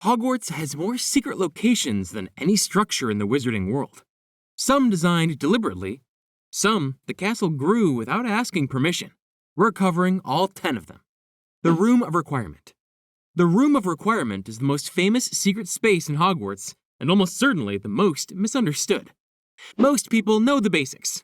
Hogwarts has more secret locations than any structure in the wizarding world. Some designed deliberately, some the castle grew without asking permission. We're covering all 10 of them. The Room of Requirement. The Room of Requirement is the most famous secret space in Hogwarts, and almost certainly the most misunderstood. Most people know the basics.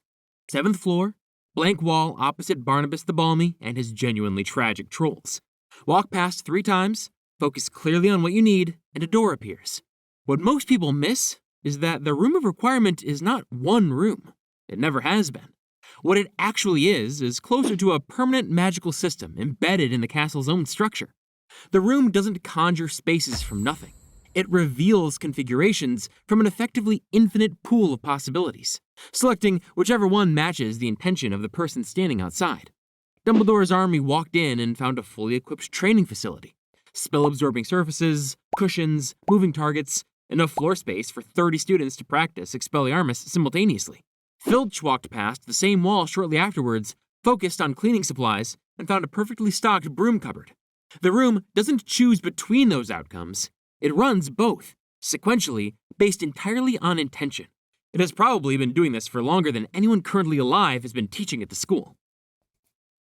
7th floor, blank wall opposite Barnabas the Balmy and his genuinely tragic trolls. Walk past 3 times, focus clearly on what you need, and a door appears. What most people miss is that the Room of Requirement is not one room. It never has been. What it actually is closer to a permanent magical system embedded in the castle's own structure. The room doesn't conjure spaces from nothing. It reveals configurations from an effectively infinite pool of possibilities, selecting whichever one matches the intention of the person standing outside. Dumbledore's army walked in and found a fully equipped training facility. Spell-absorbing surfaces, cushions, moving targets, enough floor space for 30 students to practice Expelliarmus simultaneously. Filch walked past the same wall shortly afterwards, focused on cleaning supplies, and found a perfectly stocked broom cupboard. The room doesn't choose between those outcomes. It runs both, sequentially, based entirely on intention. It has probably been doing this for longer than anyone currently alive has been teaching at the school.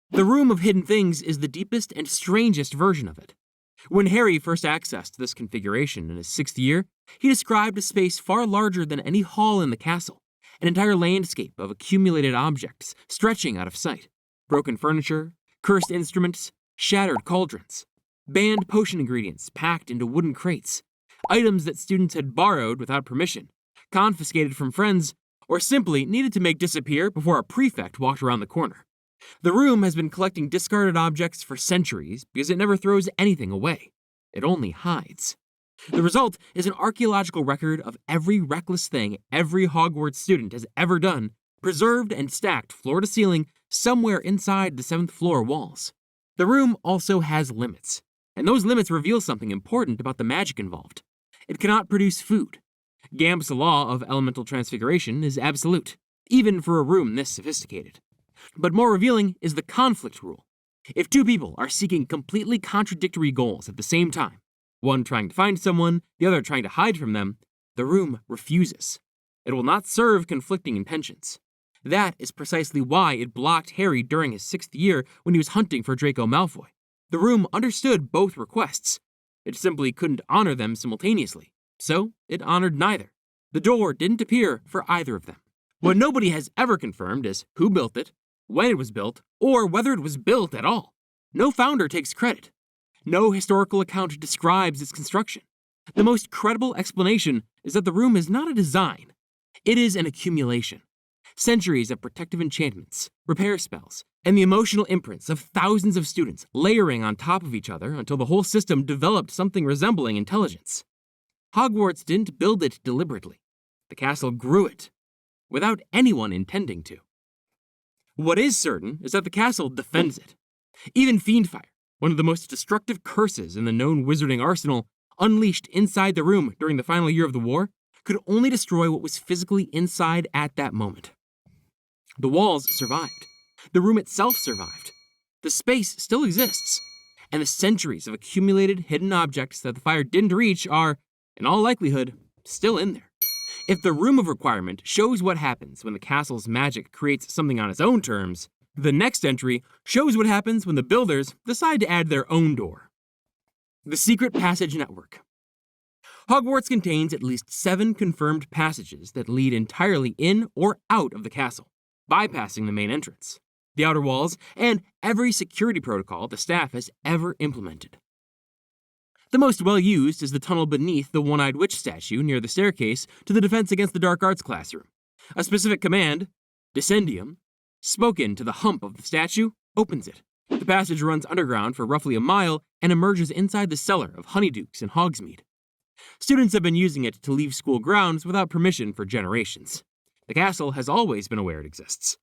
The Room of Hidden Things is the deepest and strangest version of it. When Harry first accessed this configuration in his 6th year, he described a space far larger than any hall in the castle, an entire landscape of accumulated objects stretching out of sight. Broken furniture, cursed instruments, shattered cauldrons, banned potion ingredients packed into wooden crates, items that students had borrowed without permission, confiscated from friends, or simply needed to make disappear before a prefect walked around the corner. The room has been collecting discarded objects for centuries because it never throws anything away. It only hides. The result is an archaeological record of every reckless thing every Hogwarts student has ever done, preserved and stacked floor to ceiling somewhere inside the 7th floor walls. The room also has limits, and those limits reveal something important about the magic involved. It cannot produce food. Gamb's law of elemental transfiguration is absolute, even for a room this sophisticated. But more revealing is the conflict rule. If 2 people are seeking completely contradictory goals at the same time, one trying to find someone, the other trying to hide from them, the room refuses. It will not serve conflicting intentions. That is precisely why it blocked Harry during his 6th year when he was hunting for Draco Malfoy. The room understood both requests. It simply couldn't honor them simultaneously, so it honored neither. The door didn't appear for either of them. What nobody has ever confirmed is who built it, when it was built, or whether it was built at all. No founder takes credit. No historical account describes its construction. The most credible explanation is that the room is not a design. It is an accumulation. Centuries of protective enchantments, repair spells, and the emotional imprints of thousands of students layering on top of each other until the whole system developed something resembling intelligence. Hogwarts didn't build it deliberately. The castle grew it, without anyone intending to. What is certain is that the castle defends it. Even Fiendfire, one of the most destructive curses in the known wizarding arsenal, unleashed inside the room during the final year of the war, could only destroy what was physically inside at that moment. The walls survived. The room itself survived. The space still exists. And the centuries of accumulated hidden objects that the fire didn't reach are, in all likelihood, still in there. If the Room of Requirement shows what happens when the castle's magic creates something on its own terms, the next entry shows what happens when the builders decide to add their own door. The Secret Passage Network. Hogwarts contains at least 7 confirmed passages that lead entirely in or out of the castle, bypassing the main entrance, the outer walls, and every security protocol the staff has ever implemented. The most well-used is the tunnel beneath the one-eyed witch statue near the staircase to the Defense Against the Dark Arts classroom. A specific command, Descendium, spoken to the hump of the statue, opens it. The passage runs underground for roughly a mile and emerges inside the cellar of Honeydukes in Hogsmeade. Students have been using it to leave school grounds without permission for generations. The castle has always been aware it exists.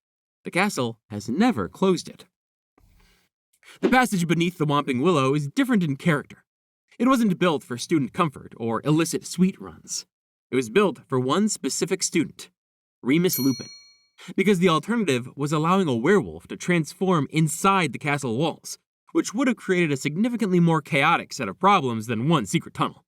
The castle has never closed it. The passage beneath the Whomping Willow is different in character. It wasn't built for student comfort or illicit suite runs. It was built for one specific student, Remus Lupin, because the alternative was allowing a werewolf to transform inside the castle walls, which would have created a significantly more chaotic set of problems than one secret tunnel.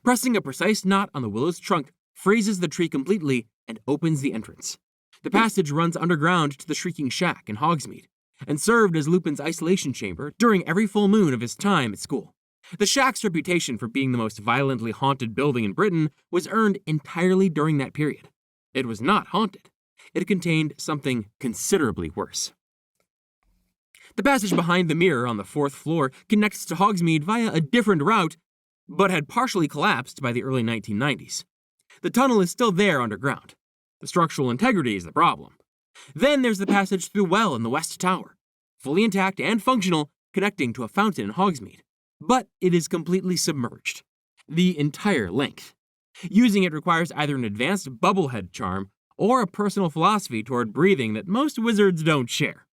Pressing a precise knot on the willow's trunk freezes the tree completely and opens the entrance. The passage runs underground to the Shrieking Shack in Hogsmeade, and served as Lupin's isolation chamber during every full moon of his time at school. The shack's reputation for being the most violently haunted building in Britain was earned entirely during that period. It was not haunted. It contained something considerably worse. The passage behind the mirror on the 4th floor connects to Hogsmeade via a different route, but had partially collapsed by the early 1990s. The tunnel is still there underground. The structural integrity is the problem. Then there's the passage through the well in the West Tower, fully intact and functional, connecting to a fountain in Hogsmeade. But it is completely submerged. The entire length. Using it requires either an advanced bubblehead charm or a personal philosophy toward breathing that most wizards don't share.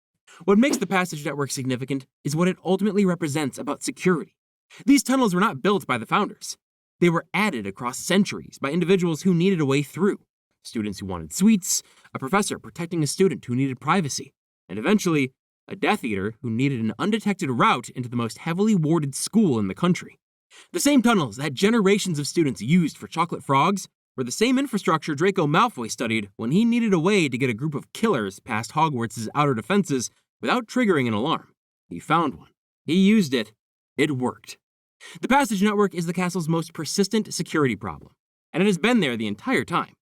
What makes the passage network significant is what it ultimately represents about security. These tunnels were not built by the founders. They were added across centuries by individuals who needed a way through. Students who wanted sweets, a professor protecting a student who needed privacy, and eventually, a Death Eater who needed an undetected route into the most heavily warded school in the country. The same tunnels that generations of students used for chocolate frogs were the same infrastructure Draco Malfoy studied when he needed a way to get a group of killers past Hogwarts' outer defenses without triggering an alarm. He found one. He used it. It worked. The passage network is the castle's most persistent security problem, and it has been there the entire time.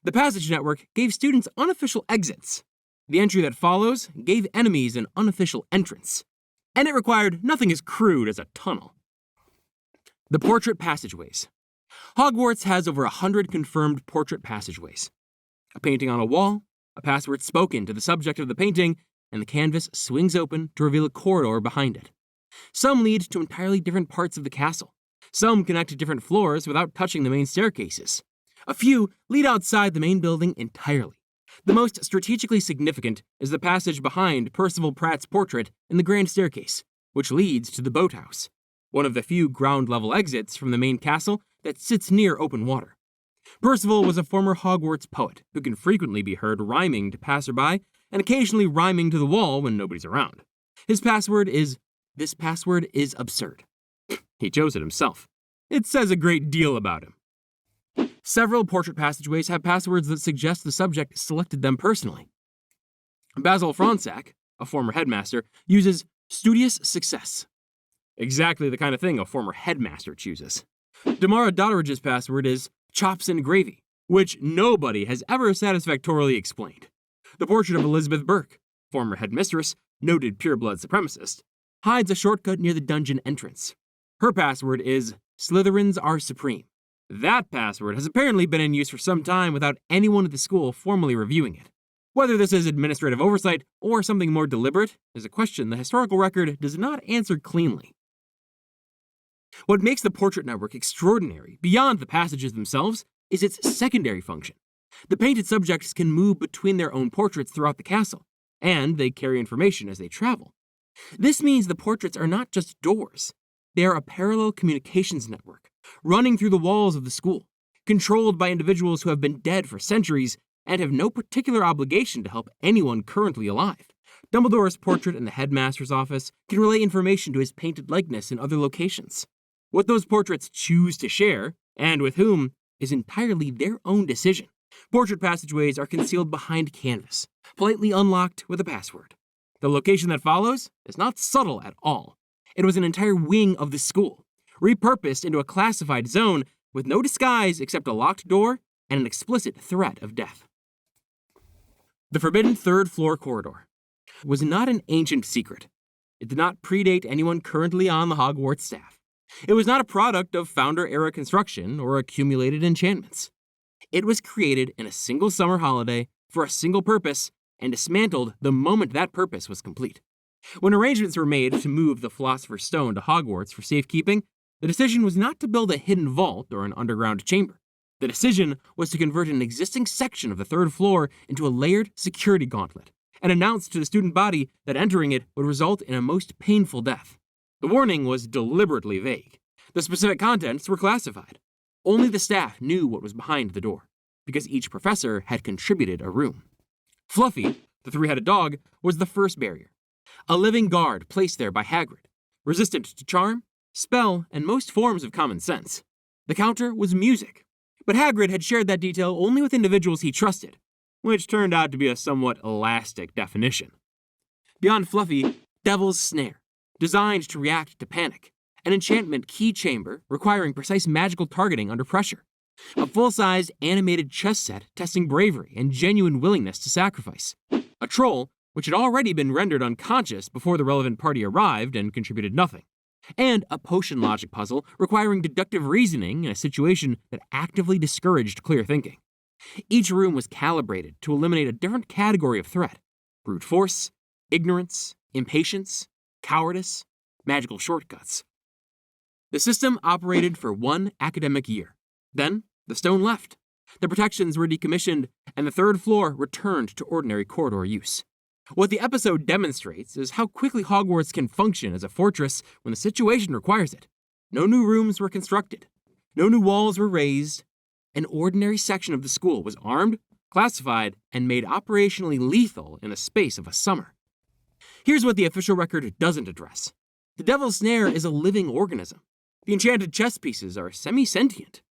The passage network gave students unofficial exits. The entry that follows gave enemies an unofficial entrance. And it required nothing as crude as a tunnel. The portrait passageways. Hogwarts has over 100 confirmed portrait passageways. A painting on a wall, a password spoken to the subject of the painting, and the canvas swings open to reveal a corridor behind it. Some lead to entirely different parts of the castle. Some connect to different floors without touching the main staircases. A few lead outside the main building entirely. The most strategically significant is the passage behind Percival Pratt's portrait in the grand staircase, which leads to the boathouse, one of the few ground-level exits from the main castle that sits near open water. Percival was a former Hogwarts poet who can frequently be heard rhyming to passerby and occasionally rhyming to the wall when nobody's around. His password is, "This password is absurd." He chose it himself. It says a great deal about him. Several portrait passageways have passwords that suggest the subject selected them personally. Basil Fronsack, a former headmaster, uses studious success. Exactly the kind of thing a former headmaster chooses. Damara Dodderidge's password is chops and gravy, which nobody has ever satisfactorily explained. The portrait of Elizabeth Burke, former headmistress, noted pureblood supremacist, hides a shortcut near the dungeon entrance. Her password is Slytherins are supreme. That password has apparently been in use for some time without anyone at the school formally reviewing it. Whether this is administrative oversight or something more deliberate is a question the historical record does not answer cleanly. What makes the portrait network extraordinary, beyond the passages themselves, is its secondary function. The painted subjects can move between their own portraits throughout the castle, and they carry information as they travel. This means the portraits are not just doors. They are a parallel communications network, running through the walls of the school, controlled by individuals who have been dead for centuries and have no particular obligation to help anyone currently alive. Dumbledore's portrait in the headmaster's office can relay information to his painted likeness in other locations. What those portraits choose to share, and with whom, is entirely their own decision. Portrait passageways are concealed behind canvas, politely unlocked with a password. The location that follows is not subtle at all. It was an entire wing of the school, repurposed into a classified zone with no disguise except a locked door and an explicit threat of death. The forbidden 3rd floor corridor was not an ancient secret. It did not predate anyone currently on the Hogwarts staff. It was not a product of founder-era construction or accumulated enchantments. It was created in a single summer holiday for a single purpose and dismantled the moment that purpose was complete. When arrangements were made to move the Philosopher's Stone to Hogwarts for safekeeping, the decision was not to build a hidden vault or an underground chamber. The decision was to convert an existing section of the 3rd floor into a layered security gauntlet and announce to the student body that entering it would result in a most painful death. The warning was deliberately vague. The specific contents were classified. Only the staff knew what was behind the door, because each professor had contributed a room. Fluffy, the 3-headed dog, was the first barrier. A living guard placed there by Hagrid, resistant to charm, spell, and most forms of common sense. The counter was music, but Hagrid had shared that detail only with individuals he trusted, which turned out to be a somewhat elastic definition. Beyond Fluffy, Devil's Snare, designed to react to panic, an enchantment key chamber requiring precise magical targeting under pressure, a full-sized animated chess set testing bravery and genuine willingness to sacrifice, a troll which had already been rendered unconscious before the relevant party arrived and contributed nothing, and a potion logic puzzle requiring deductive reasoning in a situation that actively discouraged clear thinking. Each room was calibrated to eliminate a different category of threat: brute force, ignorance, impatience, cowardice, magical shortcuts. The system operated for 1 academic year. Then, the stone left. The protections were decommissioned, and the 3rd floor returned to ordinary corridor use. What the episode demonstrates is how quickly Hogwarts can function as a fortress when the situation requires it. No new rooms were constructed. No new walls were raised. An ordinary section of the school was armed, classified, and made operationally lethal in the space of a summer. Here's what the official record doesn't address. The Devil's Snare is a living organism. The enchanted chess pieces are semi-sentient.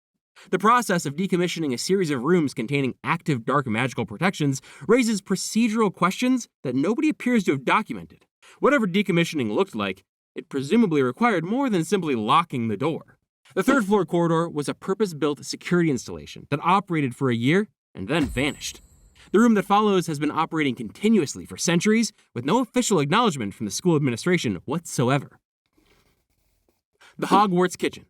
The process of decommissioning a series of rooms containing active dark magical protections raises procedural questions that nobody appears to have documented. Whatever decommissioning looked like, it presumably required more than simply locking the door. The 3rd floor corridor was a purpose-built security installation that operated for a year and then vanished. The room that follows has been operating continuously for centuries with no official acknowledgement from the school administration whatsoever. The Hogwarts kitchen.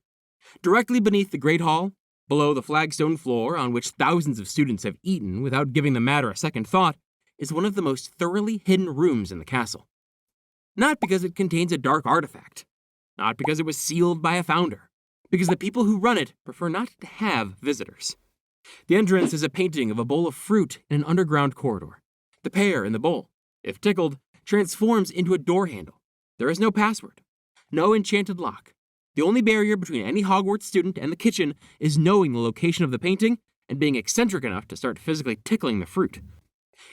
Directly beneath the Great Hall, below the flagstone floor on which thousands of students have eaten without giving the matter a second thought, is one of the most thoroughly hidden rooms in the castle. Not because it contains a dark artifact, not because it was sealed by a founder, because the people who run it prefer not to have visitors. The entrance is a painting of a bowl of fruit in an underground corridor. The pear in the bowl, if tickled, transforms into a door handle. There is no password, no enchanted lock. The only barrier between any Hogwarts student and the kitchen is knowing the location of the painting and being eccentric enough to start physically tickling the fruit.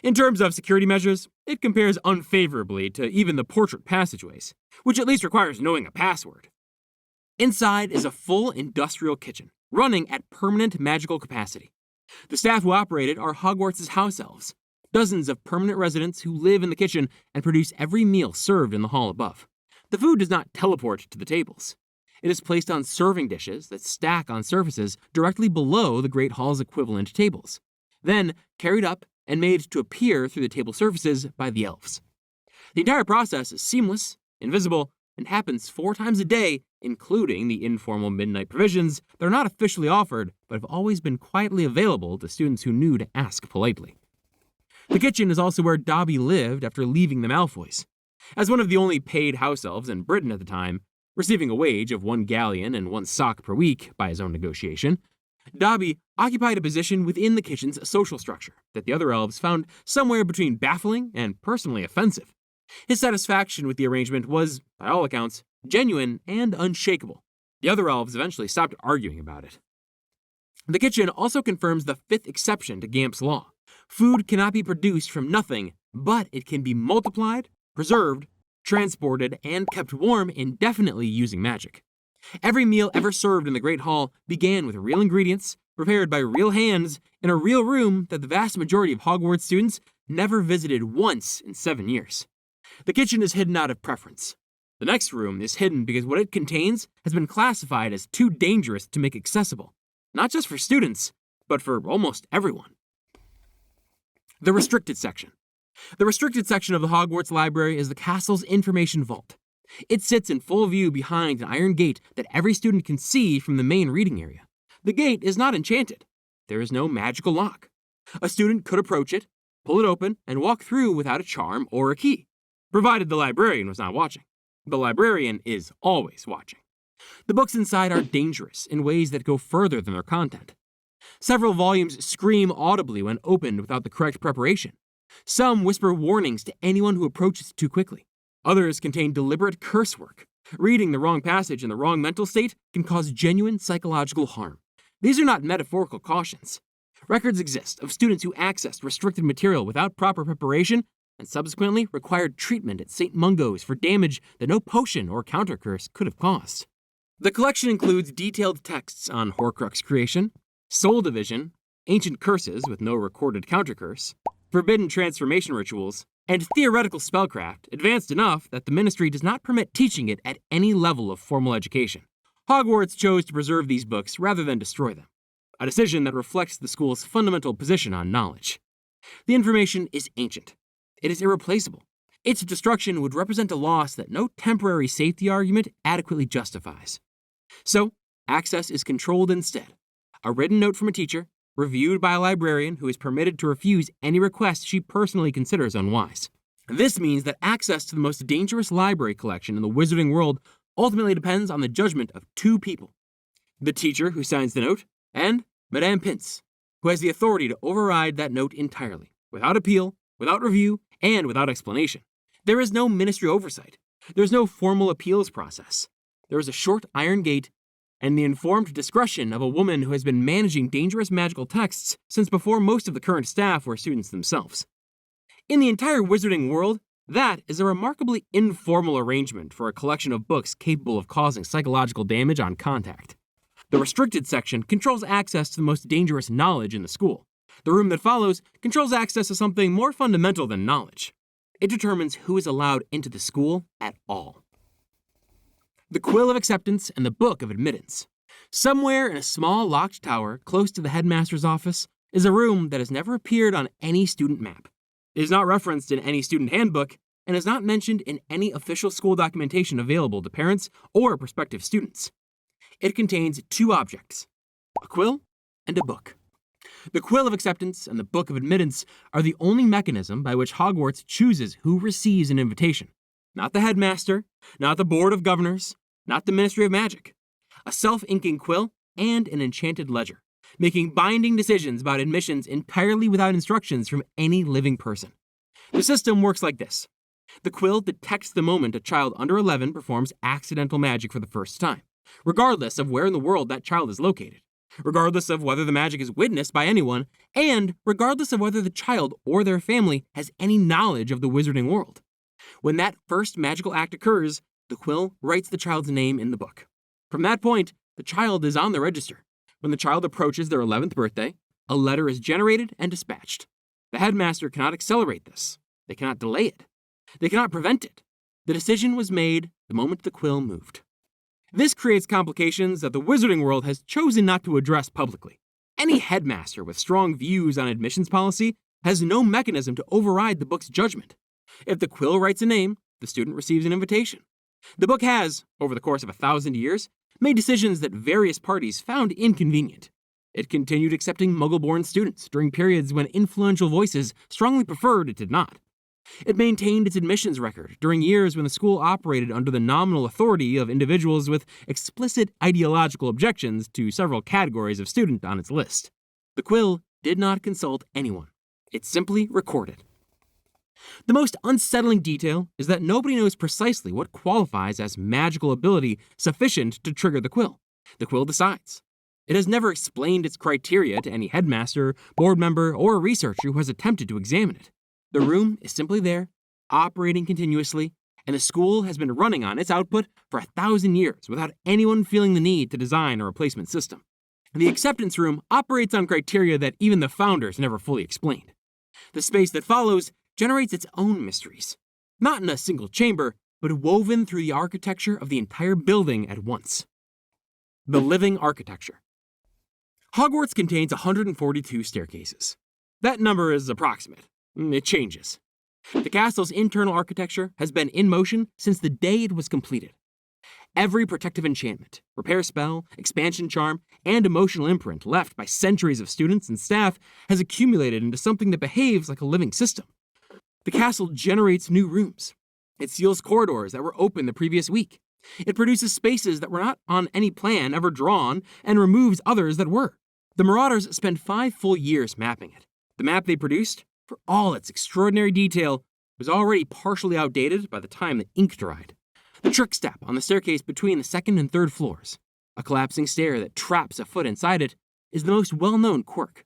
In terms of security measures, it compares unfavorably to even the portrait passageways, which at least requires knowing a password. Inside is a full industrial kitchen, running at permanent magical capacity. The staff who operate it are Hogwarts' house elves, dozens of permanent residents who live in the kitchen and produce every meal served in the hall above. The food does not teleport to the tables. It is placed on serving dishes that stack on surfaces directly below the Great Hall's equivalent tables, then carried up and made to appear through the table surfaces by the elves. The entire process is seamless, invisible, and happens 4 times a day, including the informal midnight provisions that are not officially offered but have always been quietly available to students who knew to ask politely. The kitchen is also where Dobby lived after leaving the Malfoys. As one of the only paid house elves in Britain at the time, receiving a wage of 1 galleon and 1 sock per week by his own negotiation, Dobby occupied a position within the kitchen's social structure that the other elves found somewhere between baffling and personally offensive. His satisfaction with the arrangement was, by all accounts, genuine and unshakable. The other elves eventually stopped arguing about it. The kitchen also confirms the 5th exception to Gamp's law. Food cannot be produced from nothing, but it can be multiplied, preserved, transported, and kept warm indefinitely using magic. Every meal ever served in the Great Hall began with real ingredients, prepared by real hands, in a real room that the vast majority of Hogwarts students never visited once in 7 years. The kitchen is hidden out of preference. The next room is hidden because what it contains has been classified as too dangerous to make accessible, not just for students, but for almost everyone. The restricted section. The restricted section of the Hogwarts Library is the castle's information vault. It sits in full view behind an iron gate that every student can see from the main reading area. The gate is not enchanted. There is no magical lock. A student could approach it, pull it open, and walk through without a charm or a key, provided the librarian was not watching. The librarian is always watching. The books inside are dangerous in ways that go further than their content. Several volumes scream audibly when opened without the correct preparation. Some whisper warnings to anyone who approaches too quickly. Others contain deliberate curse work. Reading the wrong passage in the wrong mental state can cause genuine psychological harm. These are not metaphorical cautions. Records exist of students who accessed restricted material without proper preparation and subsequently required treatment at St. Mungo's for damage that no potion or counter curse could have caused. The collection includes detailed texts on Horcrux creation, soul division, ancient curses with no recorded countercurse, forbidden transformation rituals, and theoretical spellcraft advanced enough that the Ministry does not permit teaching it at any level of formal education. Hogwarts chose to preserve these books rather than destroy them, a decision that reflects the school's fundamental position on knowledge. The information is ancient. It is irreplaceable. Its destruction would represent a loss that no temporary safety argument adequately justifies. So, access is controlled instead. A written note from a teacher, reviewed by a librarian who is permitted to refuse any request she personally considers unwise. This means that access to the most dangerous library collection in the wizarding world ultimately depends on the judgment of two people: the teacher who signs the note, and Madame Pince, who has the authority to override that note entirely, without appeal, without review, and without explanation. There is no ministry oversight. There is no formal appeals process. There is a short iron gate and the informed discretion of a woman who has been managing dangerous magical texts since before most of the current staff were students themselves. In the entire wizarding world, that is a remarkably informal arrangement for a collection of books capable of causing psychological damage on contact. The restricted section controls access to the most dangerous knowledge in the school. The room that follows controls access to something more fundamental than knowledge. It determines who is allowed into the school at all. The Quill of Acceptance and the Book of Admittance. Somewhere in a small locked tower close to the headmaster's office is a room that has never appeared on any student map. It is not referenced in any student handbook and is not mentioned in any official school documentation available to parents or prospective students. It contains two objects: a quill and a book. The Quill of Acceptance and the Book of Admittance are the only mechanism by which Hogwarts chooses who receives an invitation. Not the headmaster, not the Board of Governors, not the Ministry of Magic. A self-inking quill and an enchanted ledger, making binding decisions about admissions entirely without instructions from any living person. The system works like this. The quill detects the moment a child under 11 performs accidental magic for the first time, regardless of where in the world that child is located, regardless of whether the magic is witnessed by anyone, and regardless of whether the child or their family has any knowledge of the wizarding world. When that first magical act occurs, the quill writes the child's name in the book. From that point, the child is on the register. When the child approaches their 11th birthday, a letter is generated and dispatched. The headmaster cannot accelerate this. They cannot delay it. They cannot prevent it. The decision was made the moment the quill moved. This creates complications that the wizarding world has chosen not to address publicly. Any headmaster with strong views on admissions policy has no mechanism to override the book's judgment. If the quill writes a name, the student receives an invitation. The book has, over the course of 1,000 years, made decisions that various parties found inconvenient. It continued accepting Muggle-born students during periods when influential voices strongly preferred it did not. It maintained its admissions record during years when the school operated under the nominal authority of individuals with explicit ideological objections to several categories of student on its list. The quill did not consult anyone. It simply recorded. The most unsettling detail is that nobody knows precisely what qualifies as magical ability sufficient to trigger the quill. The quill decides. It has never explained its criteria to any headmaster, board member, or researcher who has attempted to examine it. The room is simply there, operating continuously, and the school has been running on its output for 1,000 years without anyone feeling the need to design a replacement system. The acceptance room operates on criteria that even the founders never fully explained. The space that follows generates its own mysteries, not in a single chamber, but woven through the architecture of the entire building at once. The living architecture. Hogwarts contains 142 staircases. That number is approximate. It changes. The castle's internal architecture has been in motion since the day it was completed. Every protective enchantment, repair spell, expansion charm, and emotional imprint left by centuries of students and staff has accumulated into something that behaves like a living system. The castle generates new rooms. It seals corridors that were open the previous week. It produces spaces that were not on any plan ever drawn and removes others that were. The Marauders spent 5 full years mapping it. The map they produced, for all its extraordinary detail, was already partially outdated by the time the ink dried. The trick step on the staircase between the 2nd and 3rd floors, a collapsing stair that traps a foot inside it, is the most well-known quirk.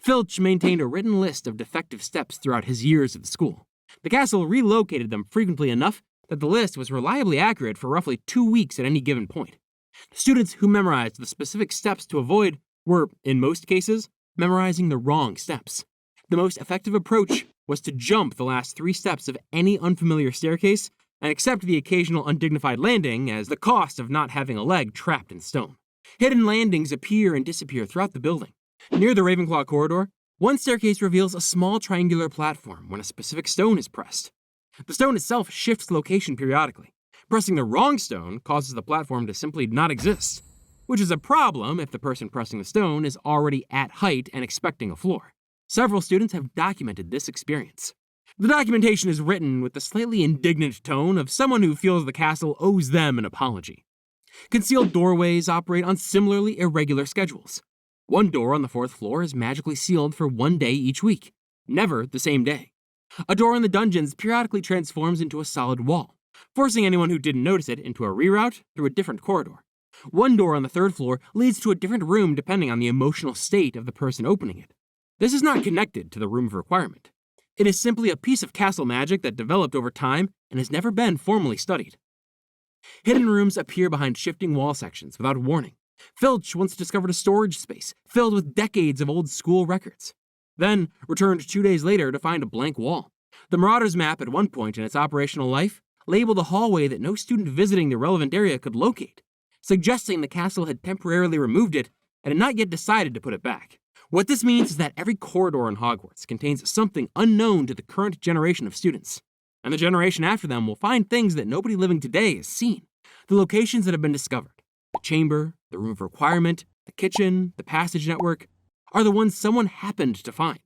Filch maintained a written list of defective steps throughout his years at the school. The castle relocated them frequently enough that the list was reliably accurate for roughly 2 weeks at any given point. Students who memorized the specific steps to avoid were, in most cases, memorizing the wrong steps. The most effective approach was to jump the last 3 steps of any unfamiliar staircase and accept the occasional undignified landing as the cost of not having a leg trapped in stone. Hidden landings appear and disappear throughout the building. Near the Ravenclaw corridor, one staircase reveals a small triangular platform when a specific stone is pressed. The stone itself shifts location periodically. Pressing the wrong stone causes the platform to simply not exist, which is a problem if the person pressing the stone is already at height and expecting a floor. Several students have documented this experience. The documentation is written with the slightly indignant tone of someone who feels the castle owes them an apology. Concealed doorways operate on similarly irregular schedules. One door on the 4th floor is magically sealed for 1 day each week, never the same day. A door in the dungeons periodically transforms into a solid wall, forcing anyone who didn't notice it into a reroute through a different corridor. One door on the 3rd floor leads to a different room depending on the emotional state of the person opening it. This is not connected to the room of requirement. It is simply a piece of castle magic that developed over time and has never been formally studied. Hidden rooms appear behind shifting wall sections without warning. Filch once discovered a storage space filled with decades of old school records, then returned 2 days later to find a blank wall. The Marauder's map at one point in its operational life labeled a hallway that no student visiting the relevant area could locate, suggesting the castle had temporarily removed it and had not yet decided to put it back. What this means is that every corridor in Hogwarts contains something unknown to the current generation of students, and the generation after them will find things that nobody living today has seen. The locations that have been discovered, the chamber, the room of requirement, the kitchen, the passage network, are the ones someone happened to find.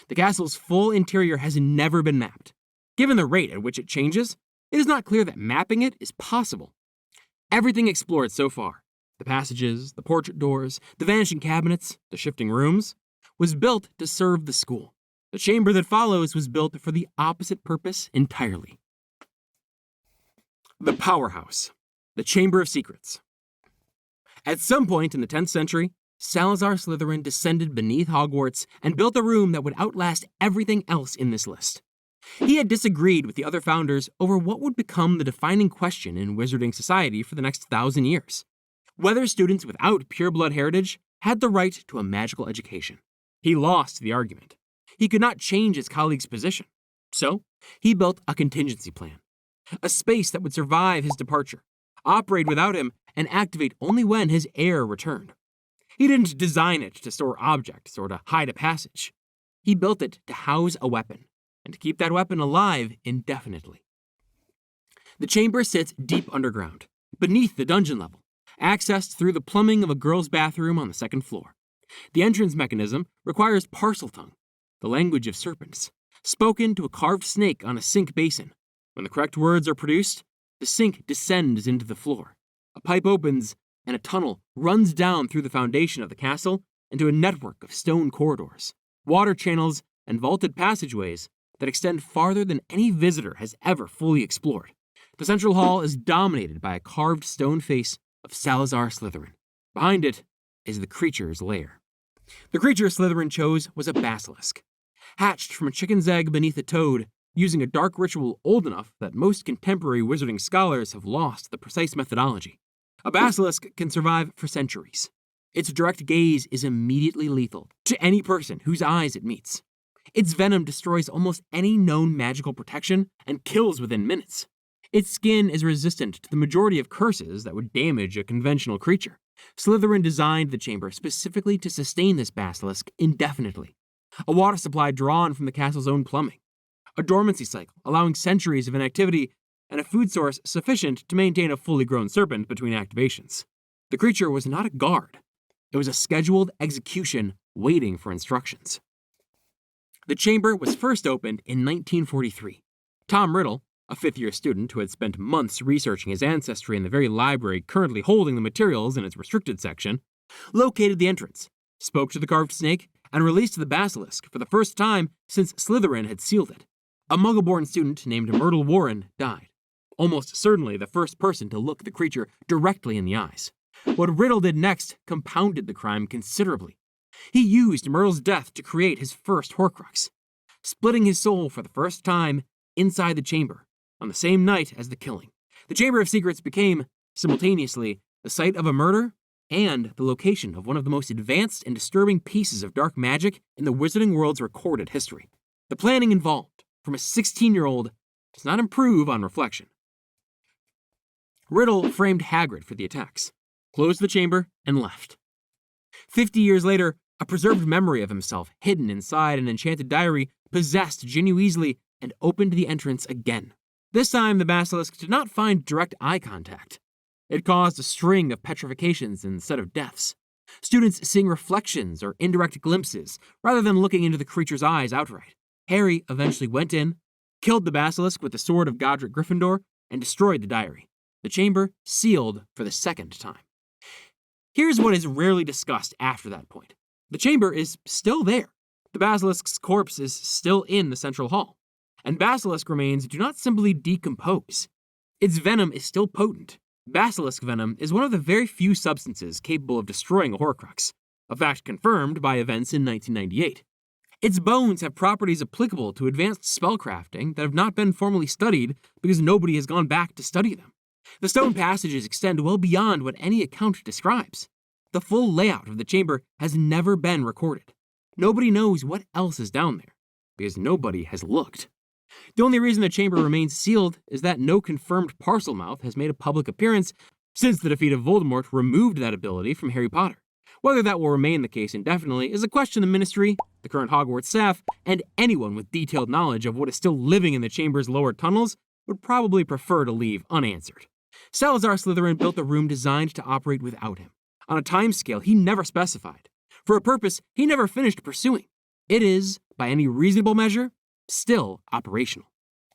The castle's full interior has never been mapped. Given the rate at which it changes, it is not clear that mapping it is possible. Everything explored so far, the passages, the portrait doors, the vanishing cabinets, the shifting rooms, was built to serve the school. The chamber that follows was built for the opposite purpose entirely. The Powerhouse, the Chamber of Secrets. At some point in the 10th century, Salazar Slytherin descended beneath Hogwarts and built a room that would outlast everything else in this list. He had disagreed with the other founders over what would become the defining question in wizarding society for the next 1,000 years: whether students without pureblood heritage had the right to a magical education. He lost the argument. He could not change his colleagues' position. So, he built a contingency plan. A space that would survive his departure, operate without him, and activate only when his heir returned. He didn't design it to store objects or to hide a passage. He built it to house a weapon, and to keep that weapon alive indefinitely. The chamber sits deep underground, beneath the dungeon level, accessed through the plumbing of a girl's bathroom on the 2nd floor. The entrance mechanism requires Parseltongue, the language of serpents, spoken to a carved snake on a sink basin. When the correct words are produced, the sink descends into the floor. A pipe opens, and a tunnel runs down through the foundation of the castle into a network of stone corridors, water channels, and vaulted passageways that extend farther than any visitor has ever fully explored. The central hall is dominated by a carved stone face of Salazar Slytherin. Behind it is the creature's lair. The creature Slytherin chose was a basilisk, hatched from a chicken's egg beneath a toad, using a dark ritual old enough that most contemporary wizarding scholars have lost the precise methodology. A basilisk can survive for centuries. Its direct gaze is immediately lethal to any person whose eyes it meets. Its venom destroys almost any known magical protection and kills within minutes. Its skin is resistant to the majority of curses that would damage a conventional creature. Slytherin designed the chamber specifically to sustain this basilisk indefinitely. A water supply drawn from the castle's own plumbing, a dormancy cycle allowing centuries of inactivity, and a food source sufficient to maintain a fully grown serpent between activations. The creature was not a guard. It was a scheduled execution waiting for instructions. The chamber was first opened in 1943. Tom Riddle, a fifth-year student who had spent months researching his ancestry in the very library currently holding the materials in its restricted section, located the entrance, spoke to the carved snake, and released the basilisk for the first time since Slytherin had sealed it. A Muggle-born student named Myrtle Warren died, almost certainly the first person to look the creature directly in the eyes. What Riddle did next compounded the crime considerably. He used Myrtle's death to create his first Horcrux, splitting his soul for the first time inside the chamber on the same night as the killing. The Chamber of Secrets became, simultaneously, the site of a murder, and the location of one of the most advanced and disturbing pieces of dark magic in the wizarding world's recorded history. The planning involved from a 16-year-old does not improve on reflection. Riddle framed Hagrid for the attacks, closed the chamber, and left. 50 years later, a preserved memory of himself hidden inside an enchanted diary possessed Ginny Weasley and opened the entrance again. This time, the basilisk did not find direct eye contact. It caused a string of petrifications instead of deaths. Students seeing reflections or indirect glimpses rather than looking into the creature's eyes outright. Harry eventually went in, killed the basilisk with the sword of Godric Gryffindor, and destroyed the diary. The chamber sealed for the second time. Here's what is rarely discussed after that point. The chamber is still there. The basilisk's corpse is still in the central hall. And basilisk remains do not simply decompose. Its venom is still potent. Basilisk venom is one of the very few substances capable of destroying a Horcrux, a fact confirmed by events in 1998. Its bones have properties applicable to advanced spellcrafting that have not been formally studied because nobody has gone back to study them. The stone passages extend well beyond what any account describes. The full layout of the chamber has never been recorded. Nobody knows what else is down there, because nobody has looked. The only reason the chamber remains sealed is that no confirmed Parselmouth has made a public appearance since the defeat of Voldemort removed that ability from Harry Potter. Whether that will remain the case indefinitely is a question the Ministry, the current Hogwarts staff, and anyone with detailed knowledge of what is still living in the chamber's lower tunnels would probably prefer to leave unanswered. Salazar Slytherin built a room designed to operate without him, on a timescale he never specified, for a purpose he never finished pursuing. It is, by any reasonable measure, still operational.